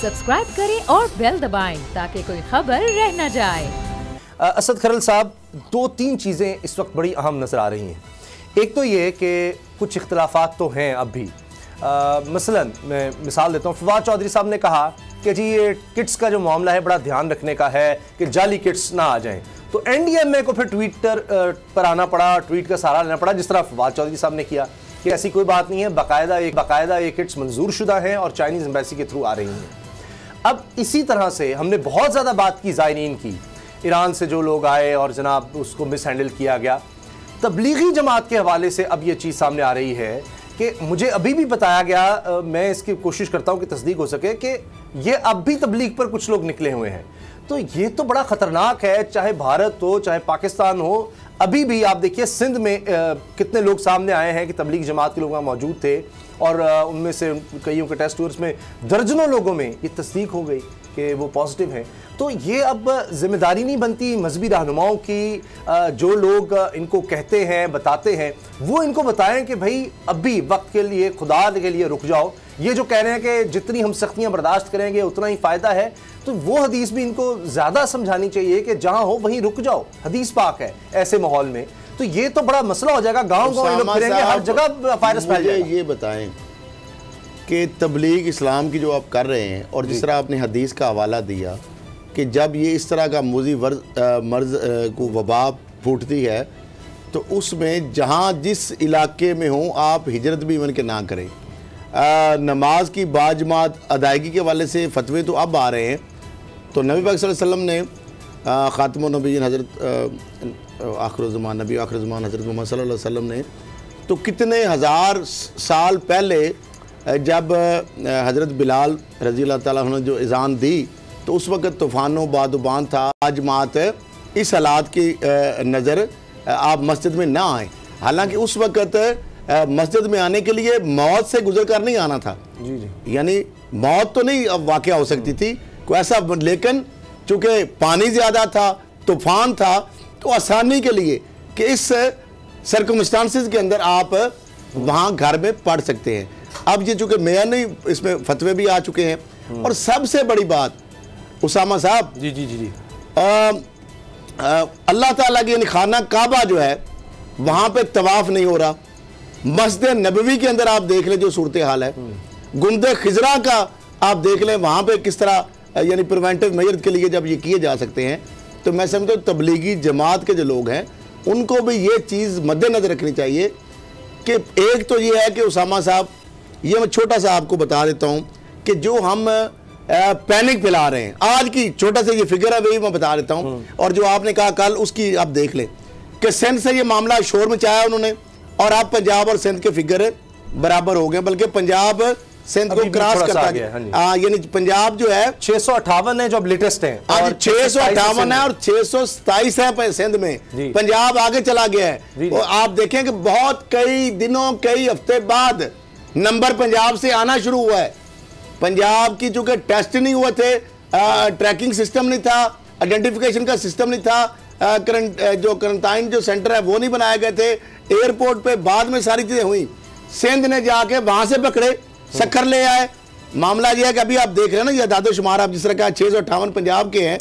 Subscribe करें और bell दबाएं ताकि कोई खबर रह न जाए। असद खरल साहब, 2-3 चीज़ें इस वक्त बड़ी अहम नज़र आ रही हैं। एक तो ये कि कुछ इख्तलाफात तो हैं अब भी। मसलन मैं मिसाल देता हूँ, फवाद चौधरी साहब ने कहा कि जी ये किट्स का जो मामला है बड़ा ध्यान रखने का है कि जाली किट्स ना आ जाएं, तो एनडीएमए को फिर ट्विटर पर आना पड़ा, ट्वीट का सहारा लेना पड़ा, जिस तरह फवाद चौधरी साहब ने किया कि ऐसी कोई बात नहीं है, बाकायदा ये किट्स मंजूर शुदा हैं और चाइनीज़ एम्बेसी के थ्रू आ रही हैं। अब इसी तरह से हमने बहुत ज़्यादा बात की ज़ायरीन की, ईरान से जो लोग आए और जनाब उसको मिस हैंडल किया गया। तबलीगी जमात के हवाले से अब ये चीज़ सामने आ रही है कि मुझे अभी भी बताया गया, मैं इसकी कोशिश करता हूँ कि तस्दीक हो सके, कि ये अब भी तबलीग पर कुछ लोग निकले हुए हैं। तो ये तो बड़ा ख़तरनाक है, चाहे भारत हो चाहे पाकिस्तान हो। अभी भी आप देखिए सिंध में कितने लोग सामने आए हैं कि तबलीग जमात के लोग वहाँ मौजूद थे और उनमें से कईयों के टेस्ट हुए, उसमें दर्जनों लोगों में ये तस्दीक हो गई कि वो पॉजिटिव हैं। तो ये अब जिम्मेदारी नहीं बनती मजहबी रहनुमाओं की, जो लोग इनको कहते हैं बताते हैं वो इनको बताएं कि भाई अभी वक्त के लिए, खुदा के लिए रुक जाओ। ये जो कह रहे हैं कि जितनी हम सख्तियां बर्दाश्त करेंगे उतना ही फ़ायदा है, तो वो हदीस भी इनको ज़्यादा समझानी चाहिए कि जहाँ हो वहीं रुक जाओ, हदीस पाक है ऐसे माहौल में। तो ये तो बड़ा मसला हो जाएगा, गाँव-गाँव लोग फिरेंगे, हर जगह वायरस फैल जाएगा। ये बताएं कि तबलीग इस्लाम की जो आप कर रहे हैं और जिस तरह आपने हदीस का हवाला दिया कि जब ये इस तरह का मुज़ी मर्ज को वबा फूटती है तो उसमें जहाँ जिस इलाके में हो आप हिजरत भी इवन के ना करें। नमाज की बाजमात अदायगी के वाले से फतवे तो अब आ रहे हैं। तो नबी पाक सल्लल्लाहु अलैहि वसल्लम ने ख़ातमुन नबीय्यीन हज़रत आखिरुज़्ज़मान नबी आखिरुज़्ज़मान हज़रत मोहम्मद सल्लल्लाहु अलैहि वसल्लम ने तो कितने हज़ार साल पहले जब हज़रत बिलाल रज़ी अल्लाह ताला अन्हु ने जो इज़ान दी तो उस वक़्त तूफ़ानों बादुबान था। बाजमात इस हालात की नज़र आप मस्जिद में ना आए, हालांकि उस वक़्त मस्जिद में आने के लिए मौत से गुजर कर नहीं आना था। जी जी, यानी मौत तो नहीं अब वाक़या हो सकती थी कोई ऐसा, लेकिन चूँकि पानी ज़्यादा था, तूफ़ान था, तो आसानी के लिए कि इस सर्कमस्टांसिस के अंदर आप वहाँ घर में पढ़ सकते हैं। अब ये चूँकि मेयर नहीं, इसमें फतवे भी आ चुके हैं। और सबसे बड़ी बात उसामा साहब, जी जी जी जी, अल्लाह ताला की यानी खाना काबा जो है वहाँ पे तवाफ़ नहीं हो रहा। मस्जिद नबवी के अंदर आप देख लें जो सूरत हाल है, गुंदे खिजरा का आप देख लें वहाँ पे किस तरह यानी प्रिवेंटिव मेजर के लिए जब ये किए जा सकते हैं। तो मैं समझता हूँ तबलीगी जमात के जो लोग हैं उनको भी ये चीज़ मद्देनजर रखनी चाहिए कि एक तो ये है कि उसामा साहब, ये मैं छोटा सा आपको बता देता हूँ कि जो हम पैनिक फैला रहे हैं, आज की छोटा सा ये फिगर है वही मैं बता देता हूँ। और जो आपने कहा कल उसकी आप देख लें कि सिंध से ये मामला शोर मचाया उन्होंने और अब पंजाब और सिंध के फिगर बराबर हो गए, बल्कि पंजाब सिंध को क्रॉस करता गया। यानी पंजाब जो है 658 है जो अब लेटेस्ट है, और 658 है और 627 है सिंध में, पंजाब आगे चला गया है। और आप देखें कि बहुत कई दिनों कई हफ्ते बाद नंबर पंजाब से आना शुरू हुआ है। पंजाब की चूंकि टेस्ट नहीं हुए थे, ट्रैकिंग सिस्टम नहीं था, आइडेंटिफिकेशन का सिस्टम नहीं था, जो क्वारंटाइन जो सेंटर है वो नहीं बनाए गए थे, एयरपोर्ट पे बाद में सारी चीजें हुई। सिंध ने जाके वहां से पकड़े, शक्कर ले आए। मामला यह है कि अभी आप देख रहे हैं ना ये दादो-शुमार, आप जिस तरह का 658 पंजाब के हैं,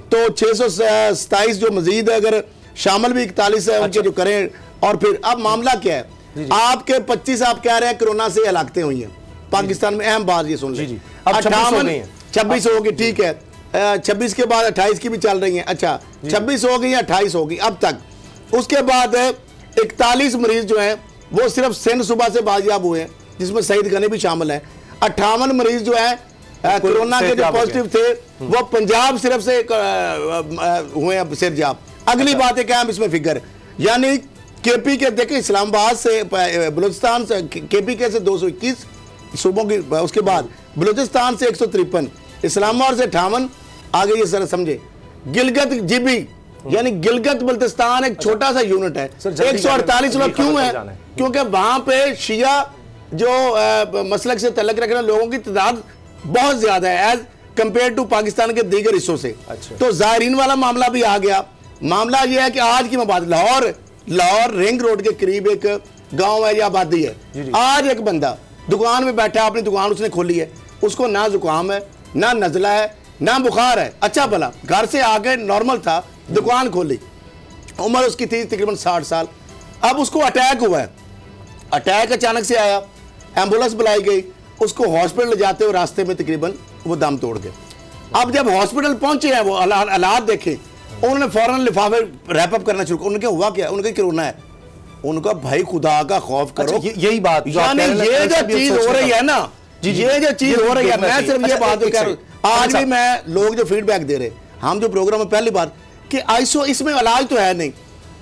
तो 627 जो मजीद अगर शामिल भी 41 है उनके जो करें। और फिर अब मामला क्या है, आपके 25 आप कह रहे हैं कोरोना से हलाकतें हुई हैं पाकिस्तान में। अहम बात ये सुन लीजिए, 26 होगी, ठीक है, 26 के बाद 28 की भी चल रही है। अच्छा, 26 हो गई, 28 होगी अब तक। उसके बाद 41 मरीज जो हैं वो सिर्फ सिंध सूबा से बाजियाब हुए हैं, जिसमें सईद गनी भी शामिल है। 58 मरीज जो है कोरोना के जो पॉजिटिव थे वो पंजाब सिर्फ से हुए हैं सिरजाब। अगली बात है क्या इसमें फिगर, यानी केपी के देखें इस्लामाबाद से बलूचिस्तान से केपी के से 221 सूबों की, उसके बाद बलूचिस्तान से 153, इस्लामाबाद से 58, आगे ये सर समझे गिलगित जीबी यानी गिलगित बल्तिस्तान एक छोटा सा यूनिट है, 148 लोग क्यों है, क्योंकि वहां पे शिया जो मसलक से तल्लक रखने लोगों की तादाद बहुत ज्यादा है एज कंपेयर टू पाकिस्तान के दीगर हिस्सों से। तो जायरीन वाला मामला भी आ गया। मामला यह है कि आज की मैं बात, लाहौर रिंग रोड के करीब एक गांव है या आबादी है। आज एक बंदा दुकान में बैठा, अपनी दुकान उसने खोली है, उसको ना जुकाम है ना नजला है ना बुखार है, अच्छा भला घर से आके नॉर्मल था, दुकान खोली, उम्र उसकी थी तकरीबन 60 साल। अब उसको अटैक हुआ है, अटैक अचानक से आया, एम्बुलेंस बुलाई गई, उसको हॉस्पिटल ले जाते हुए रास्ते में तकरीबन वो दम तोड़ गए। अब जब हॉस्पिटल पहुंचे हैं, वो हालात देखे, उन्होंने फौरन लिफाफे रैप अप करना शुरू किया। उनके हुआ क्या, उनके कोरोना है। उनका भाई खुदा का खौफ करो। अच्छा, यही बात यानी ये जो चीज हो रही है ना, ये जो चीज हो रही है, मैं सिर्फ ये बात कह रहा हूँ। आज भी मैं लोग जो फीडबैक दे रहे, हम जो प्रोग्राम में पहली बार कि आइसो, इसमें इलाज तो है नहीं,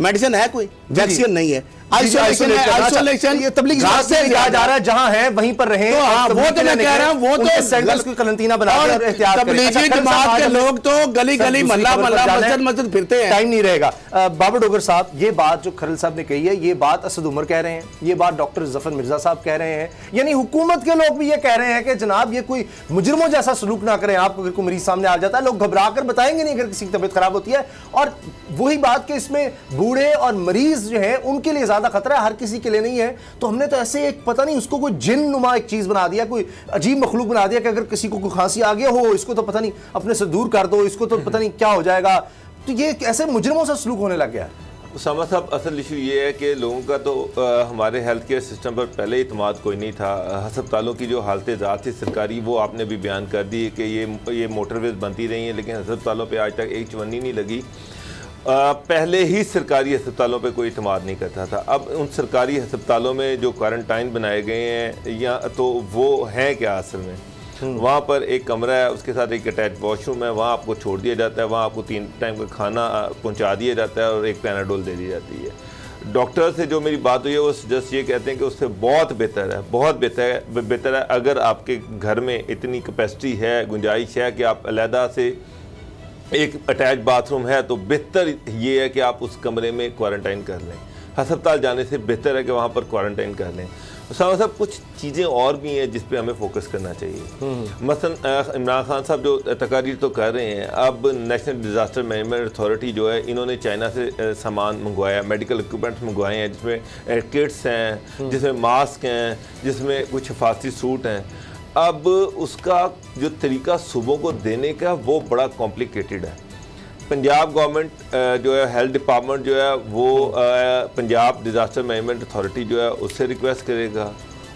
मेडिसिन है, कोई वैक्सीन नहीं है, आइसोलेशन ये तबलीग से जा रहा है, जहां है वहीं पर रहे। तो हाँ, वो तो मैं कह रहा हूं, वो तो सेंटर्स को करंटीना बना के और एहतियात करें। तबलीगी जमात के लोग तो गली गली मोहल्ला मोहल्ला मस्जिद फिरते हैं, टाइम नहीं रहेगा। बाबर डोगर साहब, ये बात जो खरल साहब ने कही है, ये बात असद उमर कह रहे हैं, ये बात डॉक्टर जफर मिर्जा साहब कह रहे हैं, यानी हुकूमत के लोग भी ये कह रहे हैं कि जनाब ये कोई मुजरिमों जैसा सलूक ना करें। आपको अगर कोई मरीज सामने आ जाता है, लोग घबरा कर बताएंगे नहीं अगर किसी की तबीयत खराब होती है। और वही बात कि इसमें बूढ़े और मरीज जो है उनके लिए ज्यादा खतरा है, हर किसी के लिए नहीं है। तो हमने तो ऐसे एक पता नहीं उसको कोई जिन नुमा एक चीज बना दिया, कोई अजीब मखलूक बना दिया कि अगर किसी को कोई खांसी आ गया हो, इसको तो पता नहीं अपने से दूर कर दो, इसको तो पता नहीं क्या हो जाएगा। तो ये ऐसे मुजरिमों से सलूक होने लग गया है। उसामा साहब, असल इशू ये है कि लोगों का तो हमारे हेल्थ केयर सिस्टम पर पहले इत्माद कोई नहीं था। हस्पतालों की जो हालत ज़ात थी सरकारी, वो आपने भी बयान कर दी कि ये मोटरवेज बनती रही हैं, लेकिन हस्पतालों पे आज तक एक चवन्नी नहीं लगी। पहले ही सरकारी अस्पतालों पे कोई इत्माद नहीं करता था। अब उन सरकारी अस्पतालों में जो क्वारंटाइन बनाए गए हैं, या तो वो हैं क्या असल में, वहाँ पर एक कमरा है, उसके साथ एक अटैच वॉशरूम है, वहाँ आपको छोड़ दिया जाता है, वहाँ आपको 3 टाइम का खाना पहुँचा दिया जाता है और एक पैनाडोल दे दी जाती है। डॉक्टर से जो मेरी बात हुई है वो जस्ट ये कहते हैं कि उससे बहुत बेहतर है, बहुत बेहतर है अगर आपके घर में इतनी कैपेसिटी है, गुंजाइश है कि आप अलहदा से एक अटैच बाथरूम है, तो बेहतर ये है कि आप उस कमरे में क्वारंटाइन कर लें। अस्पताल जाने से बेहतर है कि वहाँ पर क्वारंटाइन कर लें। साहब कुछ चीज़ें और भी हैं जिस पे हमें फोकस करना चाहिए। मसलन इमरान खान साहब जो तकारीर तो कर रहे हैं, अब नेशनल डिज़ास्टर मैनेजमेंट अथॉरिटी जो है, इन्होंने चाइना से सामान मंगवाया, मेडिकल इक्विपमेंट्स मंगवाए हैं, जिसमें किट्स हैं, जिसमें मास्क हैं, जिसमें कुछ हिफाजती सूट हैं। अब उसका जो तरीका सूबों को देने का वो बड़ा कॉम्प्लिकेटेड है। पंजाब गवर्नमेंट जो है, हेल्थ डिपार्टमेंट जो है वो पंजाब डिज़ास्टर मैनेजमेंट अथॉरिटी जो है उससे रिक्वेस्ट करेगा,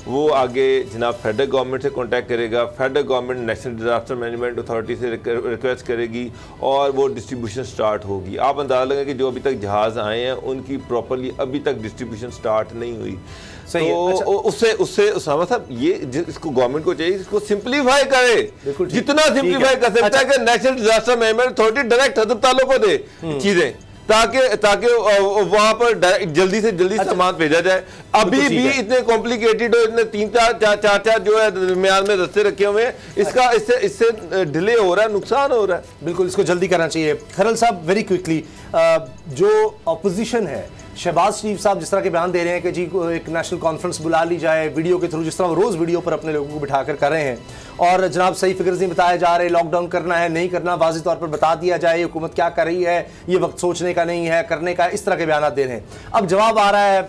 वो आगे जनाब फेडरल गवर्नमेंट से कांटेक्ट करेगा, federal government national disaster management authority से रिक्वेस्ट करेगी और वो डिस्ट्रीब्यूशन स्टार्ट होगी। आप अंदाज़ा लगाएं कि जो अभी तक जहाज़ आए हैं उनकी प्रॉपरली अभी तक डिस्ट्रीब्यूशन स्टार्ट नहीं हुई। सही तो अच्छा। उससे उसामा साहब, ये इसको गवर्नमेंट को चाहिए इसको सिंपलिफाई करे, जितना सिंप्लीफाई कर सकता है कि national disaster management authority direct अस्पतालों को दे चीजें, ताकि वहां पर जल्दी से जल्दी सामान भेजा जाए। अभी भी इतने कॉम्प्लिकेटेड हो, इतने 3-4 जो है दरमियान में रस्ते रखे हुए हैं, इससे डिले हो रहा है, नुकसान हो रहा है। बिल्कुल, इसको जल्दी करना चाहिए। खरल साहब, वेरी क्विकली, जो अपोजिशन है, शहबाज शरीफ साहब जिस तरह के बयान दे रहे हैं कि जी एक नेशनल कॉन्फ्रेंस बुला ली जाए वीडियो के थ्रू, जिस तरह वो रोज़ वीडियो पर अपने लोगों को बिठाकर कर रहे हैं, और जनाब सही फिगर्स नहीं बताए जा रहे, लॉकडाउन करना है नहीं करना वाज़ेह तौर पर बता दिया जाए, हुकूमत क्या कर रही है, ये वक्त सोचने का नहीं है करने का, इस तरह के बयान दे रहे हैं। अब जवाब आ रहा है,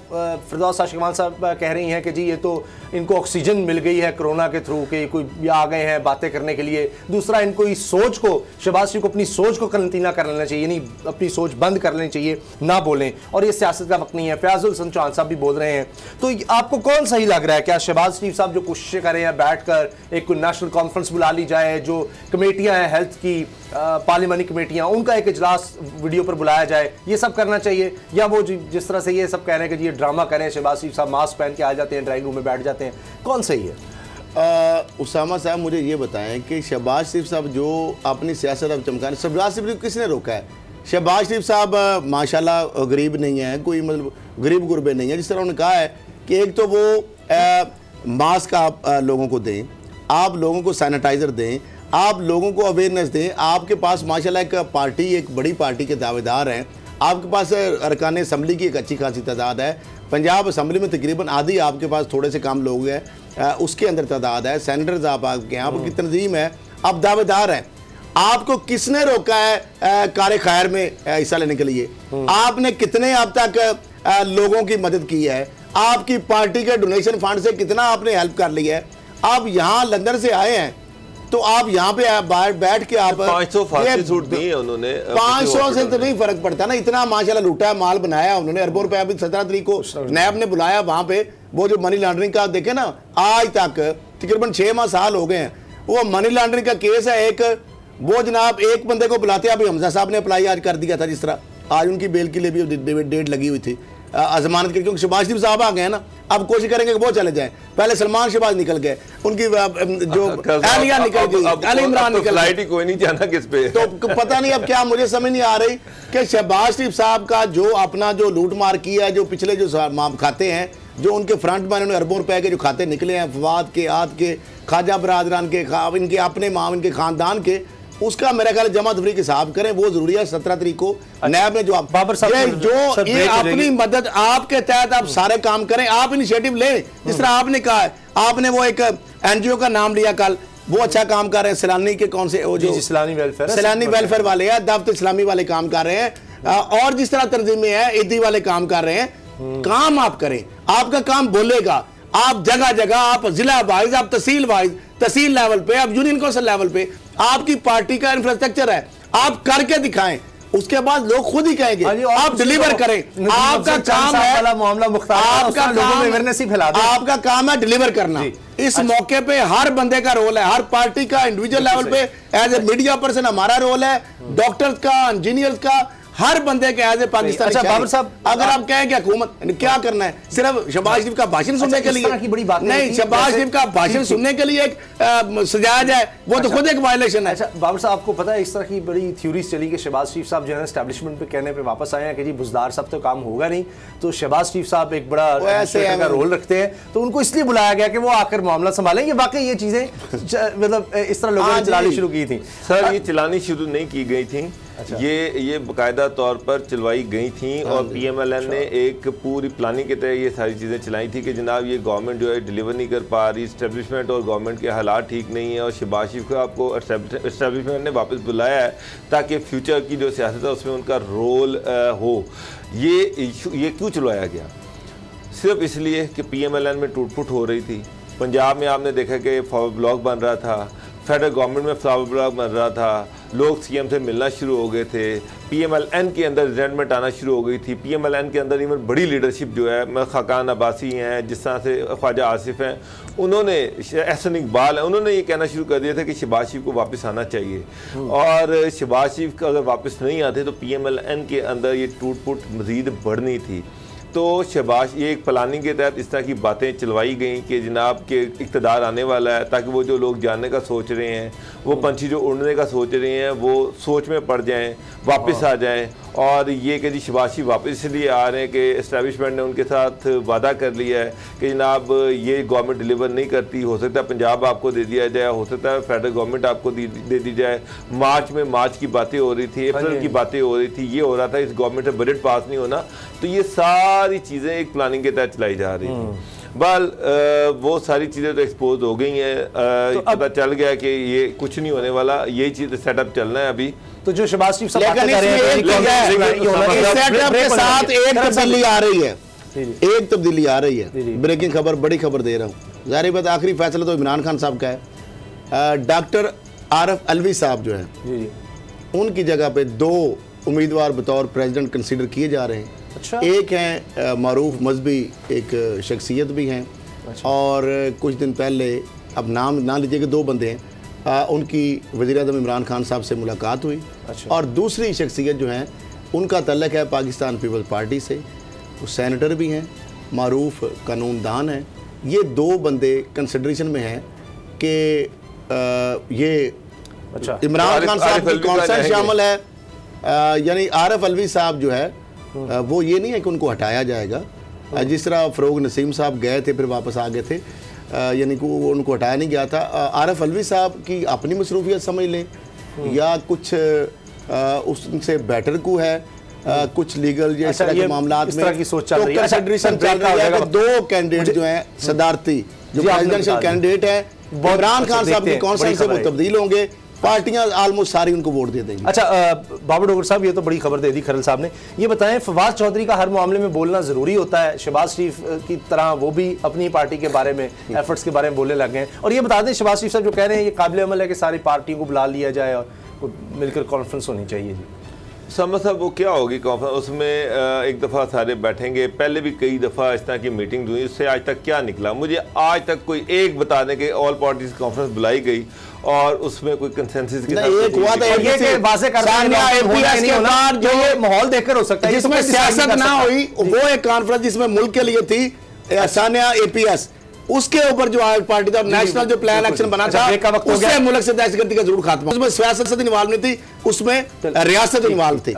फिरदौस आशिकवान साहब कह रही हैं कि जी ये तो इनको ऑक्सीजन मिल गई है कोरोना के थ्रू, कि कोई ये आ गए हैं बातें करने के लिए। दूसरा, इनको इस सोच को, शहबाज शरीफ को अपनी सोच को करंटीना कर लेना चाहिए, यानी अपनी सोच बंद कर लेनी चाहिए, ना बोलें, और ये सियासत का वक्त नहीं है। फयाजुल हसन चौहान साहब भी बोल रहे हैं। तो आपको कौन सही लग रहा है, क्या शहबाज शरीफ साहब जो कोशिशें कर रहे हैं बैठकर एक कोई नेशनल कॉन्फ्रेंस बुला ली जाए, जो कमेटियां हैं हेल्थ की, पार्लिमानी कमेटियां, उनका एक इजलास वीडियो पर बुलाया जाए, ये सब करना चाहिए, या वो जिस तरह से ये सब कह रहे हैं कि ये ड्रामा करें, शहबाज शरीफ साहब मास्क पहन के आ जाते हैं, ड्राइंग रूम में बैठ जाते हैं, कौन सही है? उसामा साहब, मुझे ये बताएं कि शहबाज शरीफ साहब जो अपनी सियासत अब चमका रहे, शहबाज शरीफ किसने रोका है? शहबाज शरीफ साहब माशाल्लाह गरीब नहीं है, कोई मतलब गरीब गुरबे नहीं है। जिस तरह उन्होंने कहा है कि एक तो वो मास्क आप लोगों को दें, आप लोगों को सैनिटाइज़र दें, आप लोगों को अवेयरनेस दें। आपके पास माशाल्लाह एक पार्टी, एक बड़ी पार्टी के दावेदार हैं, आपके पास अरकान असम्बली की एक अच्छी खासी तादाद है। पंजाब असम्बली में तकरीबन आधी आपके पास थोड़े से कम लोग हैं, उसके अंदर तादाद है। सेनेटर्स आपके यहाँ पर की तंजीम है, आप दावेदार हैं। आपको किसने रोका है कार खैर में हिस्सा लेने के लिए? आपने कितने अब तक लोगों की मदद की है? आपकी पार्टी के डोनेशन फंड से कितना आपने हेल्प कर ली है? आप यहाँ लंदन से आए हैं, तो आप यहाँ पे बाहर बैठ के आप 500 फांसी छूट दी है उन्होंने, 500 से तो नहीं फर्क पड़ता ना, इतना माशाल्लाह लूटा है, माल बनाया उन्होंने, अरबों रुपया। अभी 17 तारीख को नैब ने बुलाया वहां पे, वो जो मनी लॉन्ड्रिंग का देखे ना, आज तक तकरीबन 6 माह साल हो गए हैं, वो मनी लॉन्ड्रिंग का केस है। एक वो जनाब एक बंदे को बुलाते हैं, अभी हमजा साहब ने अप्लाई आज कर दिया था, जिस तरह आज उनकी बेल के लिए भी डेट लगी हुई थी जमानत की, क्योंकि शहबाज शरीफ साहब आ गए ना, अब कोशिश करेंगे कि वो चले जाएं। पहले सलमान शहबाज निकल गए, उनकी जो एहलिया निकल गई, अली इमरान निकल गई, कोई नहीं जाना किस पे, तो पता नहीं अब क्या, मुझे समझ नहीं आ रही कि शहबाज शरीफ साहब का जो अपना जो लूट मार किया है, जो पिछले जो खाते हैं, जो उनके फ्रंट में उन्होंने अरबों रुपए के जो खाते निकले हैं, फवाद के, आद के, ख्वाजा बरादरान के, इनके अपने माम, इनके खानदान के, उसका मेरा ख्याल जमा तफरीक हिसाब करें, वो जरूरी है। 17 तारीख को नैब में जो अपनी मदद आपके तहत आप सारे काम करें, आप इनिशिएटिव लें, जिस तरह आपने कहा है, आपने वो एक एनजीओ का नाम लिया कल, वो अच्छा काम कर रहे हैं, सैलानी के कौन से वो जो सैलानी वेलफेयर वाले हैं, दावत इस्लामी वाले काम कर रहे हैं, और जिस तरह तंजीमें हैं ईदी वाले काम कर रहे हैं। काम आप करें, आपका काम बोलेगा, आप जगह जगह, आप जिला वाइज, आप तहसील लेवल पे, आप यूनियन काउंसिल लेवल पे, आपकी पार्टी का इंफ्रास्ट्रक्चर है, आप करके दिखाएं, उसके बाद लोग खुद ही कहेंगे, आप डिलीवर करें। आपका काम है, आपका काम है डिलीवर करना। इस मौके पे हर बंदे का रोल है, हर पार्टी का इंडिविजुअल लेवल पे एज ए मीडिया पर्सन हमारा रोल है, डॉक्टर्स का, इंजीनियर्स का, हर बंदे के एज ए पाकिस्तान। अच्छा बाबर साहब, अगर आप कहें कि हुकूमत क्या करना है, सिर्फ शहबाज शरीफ का भाषण सुनने के लिए की बड़ी बात नहीं, शहबाज शरीफ का भाषण सुनने के लिए एक सजाया जाए, वो तो खुद एक वायलेशन है। अच्छा बाबर साहब, आपको पता है इस तरह की बड़ी थ्योरीज चली कि शहबाज शरीफ साहब जो है एस्टैब्लिशमेंट पे कहने पे वापस आए हैं कि जी बुजदार साहब तो काम होगा नहीं, तो शहबाज शरीफ साहब एक बड़ा ऐसे का रोल रखते हैं, तो उनको इसलिए बुलाया गया कि वो आकर मामला संभालेंगे। वाकई ये चीजें मतलब इस तरह लोगों ने चलानी शुरू की थी। सर ये चलानी शुरू नहीं की गई थी, ये बाकायदा तौर पर चलवाई गई थी, और पीएमएलएन ने एक पूरी प्लानिंग के तहत ये सारी चीज़ें चलाई थी कि जनाब ये गवर्नमेंट जो है डिलीवर नहीं कर पा रही, इस्टेब्लिशमेंट और गवर्नमेंट के हालात ठीक नहीं है, और शहबाज शरीफ को आपको इस्टेब्लिशमेंट ने वापस बुलाया है ताकि फ्यूचर की जो सियासत है उसमें उनका रोल हो। ये क्यों चलवाया गया? सिर्फ इसलिए कि पीएमएलएन में टूट फूट हो रही थी। पंजाब में आपने देखा कि फ्लावर ब्लॉक बन रहा था, फेडरल गवर्नमेंट में फ्लावर ब्लॉक बन रहा था, लोग सीएम से मिलना शुरू हो गए थे, पीएमएलएन के अंदर रिजेंटमेंट आना शुरू हो गई थी, पीएमएलएन के अंदर इवन बड़ी लीडरशिप जो है, खाकान अब्बासी हैं, जिस तरह से ख्वाजा आसिफ हैं, उन्होंने, एहसन इकबाल है, उन्होंने ये कहना शुरू कर दिया था कि शहबाज शरीफ को वापस आना चाहिए, और शहबाज शरीफ का अगर वापस नहीं आते तो पीएमएलएन के अंदर ये टूट फूट मज़ीद बढ़नी थी। तो शहबाज ये एक प्लानिंग के तहत इस तरह की बातें चलवाई गई कि जनाब के इक़्तिदार आने वाला है, ताकि वो जो लोग जानने का सोच रहे हैं, वो पंछी जो उड़ने का सोच रहे हैं, वो सोच में पड़ जाएं, वापस आ जाएं, और ये कि जी शहबाज शरीफ वापस इसलिए आ रहे हैं कि इस्टेब्लिशमेंट ने उनके साथ वादा कर लिया है कि जनाब ये गवर्नमेंट डिलीवर नहीं करती, हो सकता है पंजाब आपको दे दिया जाए, हो सकता है फेडरल गवर्नमेंट आपको दे दी जाए। मार्च की बातें हो रही थी, अप्रैल की बातें हो रही थी, ये हो रहा था इस गवर्नमेंट से बजट पास नहीं होना, तो ये सारी चीज़ें एक प्लानिंग के तहत चलाई जा रही हैं। बल वो सारी चीज़ें तो एक्सपोज हो गई हैं, तो पता चल गया कि ये कुछ नहीं होने वाला, यही चीज़ सेटअप चलना है अभी। तो जो शहबाज शरीफ साहब एक तब्दीली आ रही है, एक तब्दीली आ रही है, ब्रेकिंग खबर, बड़ी खबर दे रहा हूँ। जाहिर बात आखिरी फैसला तो इमरान खान साहब का है। डॉक्टर आरफ अलवी साहब जो है, उनकी जगह पे 2 उम्मीदवार बतौर प्रेसिडेंट कंसीडर किए जा रहे हैं। अच्छा। एक हैं मारूफ मजहबी एक शख्सियत भी हैं, और कुछ दिन पहले, अब नाम ना लीजिए कि 2 बंदे हैं, उनकी वज़ीर-ए-आज़म इमरान खान साहब से मुलाकात हुई। अच्छा। और दूसरी शख्सियत जो हैं उनका तल्लक है पाकिस्तान पीपल्स पार्टी से, वो सेनेटर भी हैं, मारूफ कानूनदान हैं। ये 2 बंदे कंसिडरेशन में हैं कि ये इमरान खान साहब की कॉन्सेंट शामिल है, यानी आरफ अलवी साहब जो है वो ये नहीं है कि उनको हटाया जाएगा, जिस तरह फ़रोग नसीम साहब गए थे फिर वापस आ गए थे, यानी कि उनको हटाया नहीं गया था। आरफ अलवी साहब की अपनी मसरूफियत समझ लें, या कुछ उससे बेटर को है, कुछ लीगल या इस तरह के मामलात में कंसिडरेशन चल रही है। 2 कैंडिडेट जो हैं सदारती, जो प्रेसिडेंशियल कैंडिडेट है, इमरान खान साहब की कॉन्सेंस से वो तब्दील होंगे, पार्टियां ऑलमोस्ट सारी उनको वोट दे देंगी। अच्छा बाबर डोगर साहब, ये तो बड़ी खबर दे दी खरल साहब ने। ये बताएं, फवाद चौधरी का हर मामले में बोलना जरूरी होता है? शहबाज शरीफ की तरह वो भी अपनी पार्टी के बारे में, एफर्ट्स के बारे में बोलने लग गए हैं। और ये बता दें, शहबाज शरीफ साहब जो कह रहे हैं ये काबिल अमल है कि सारी पार्टियों को बुला लिया जाए और मिलकर कॉन्फ्रेंस होनी चाहिए। जी समझ साहब, वो क्या होगी कॉन्फ्रेंस? उसमें एक दफ़ा सारे बैठेंगे, पहले भी कई दफ़ा इस तरह की मीटिंग हुई, उससे आज तक क्या निकला? मुझे आज तक कोई एक बता दें कि ऑल पार्टीज कॉन्फ्रेंस बुलाई गई और उसमें कोई कंसेंसस के साथ एक हुआ था, जो ये माहौल देखकर हो सकता है जिसमें सियासत ना हुई, वो एक कॉन्फ्रेंस जिसमें मुल्क के लिए थी, सानिया APS, उसके ऊपर जो आज पार्टी था, नेशनल जो प्लान एक्शन बना था, उससे मुल्क से दहशतगर्दी का जरूर खात्मा। उसमें सियासत इन्वॉल्व नहीं थी, उसमें रियासत इन्वॉल्व थी।